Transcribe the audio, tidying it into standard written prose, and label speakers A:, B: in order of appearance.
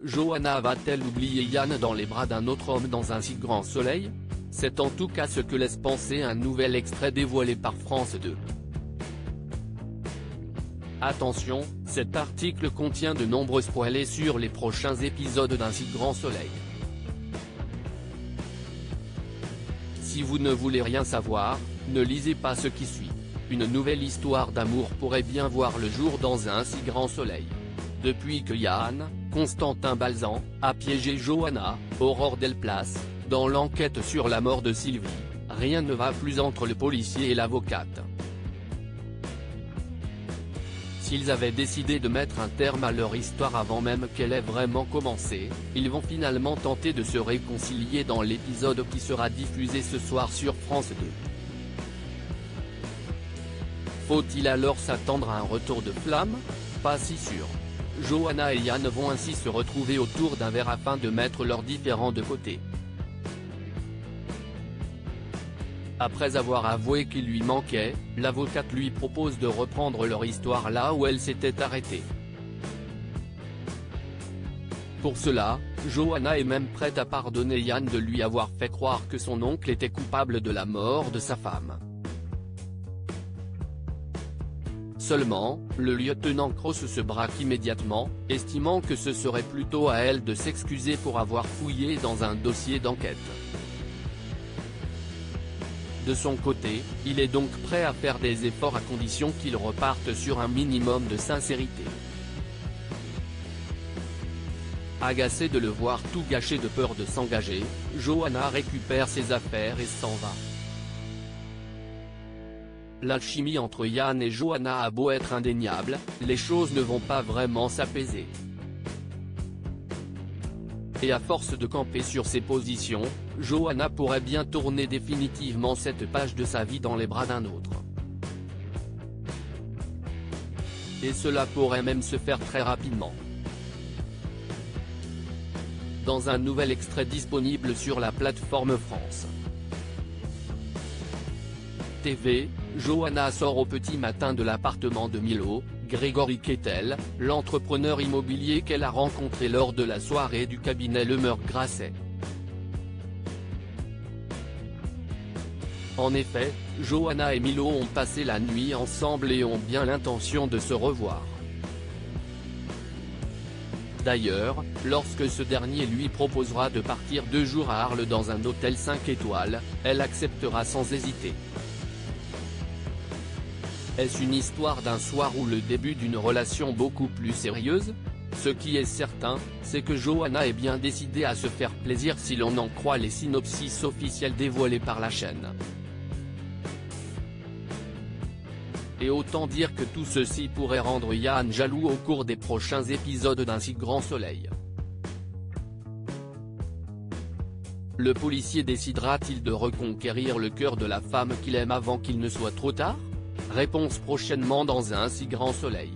A: Johanna va-t-elle oublier Yann dans les bras d'un autre homme dans un si grand soleil? C'est en tout cas ce que laisse penser un nouvel extrait dévoilé par France 2. Attention, cet article contient de nombreux spoilers sur les prochains épisodes d'Un si grand soleil. Si vous ne voulez rien savoir, ne lisez pas ce qui suit. Une nouvelle histoire d'amour pourrait bien voir le jour dans Un si grand soleil. Depuis que Yann, Constantin Balzan, a piégé Johanna, Aurore Delplace, dans l'enquête sur la mort de Sylvie, rien ne va plus entre le policier et l'avocate. S'ils avaient décidé de mettre un terme à leur histoire avant même qu'elle ait vraiment commencé, ils vont finalement tenter de se réconcilier dans l'épisode qui sera diffusé ce soir sur France 2. Faut-il alors s'attendre à un retour de flamme? Pas si sûr. Johanna et Yann vont ainsi se retrouver autour d'un verre afin de mettre leurs différends de côté. Après avoir avoué qu'il lui manquait, l'avocate lui propose de reprendre leur histoire là où elle s'était arrêtée. Pour cela, Johanna est même prête à pardonner Yann de lui avoir fait croire que son oncle était coupable de la mort de sa femme. Seulement, le lieutenant Cross se braque immédiatement, estimant que ce serait plutôt à elle de s'excuser pour avoir fouillé dans un dossier d'enquête. De son côté, il est donc prêt à faire des efforts à condition qu'il reparte sur un minimum de sincérité. Agacée de le voir tout gâcher de peur de s'engager, Johanna récupère ses affaires et s'en va. L'alchimie entre Yann et Johanna a beau être indéniable, les choses ne vont pas vraiment s'apaiser. Et à force de camper sur ses positions, Johanna pourrait bien tourner définitivement cette page de sa vie dans les bras d'un autre. Et cela pourrait même se faire très rapidement. Dans un nouvel extrait disponible sur la plateforme France TV, Johanna sort au petit matin de l'appartement de Milo, Grégory Kettel, l'entrepreneur immobilier qu'elle a rencontré lors de la soirée du cabinet Lemerre-Grasset. En effet, Johanna et Milo ont passé la nuit ensemble et ont bien l'intention de se revoir. D'ailleurs, lorsque ce dernier lui proposera de partir 2 jours à Arles dans un hôtel 5 étoiles, elle acceptera sans hésiter. Est-ce une histoire d'un soir ou le début d'une relation beaucoup plus sérieuse? Ce qui est certain, c'est que Johanna est bien décidée à se faire plaisir si l'on en croit les synopsis officiels dévoilés par la chaîne. Et autant dire que tout ceci pourrait rendre Yann jaloux au cours des prochains épisodes d'Un si grand soleil. Le policier décidera-t-il de reconquérir le cœur de la femme qu'il aime avant qu'il ne soit trop tard? Réponse prochainement dans Un si grand soleil.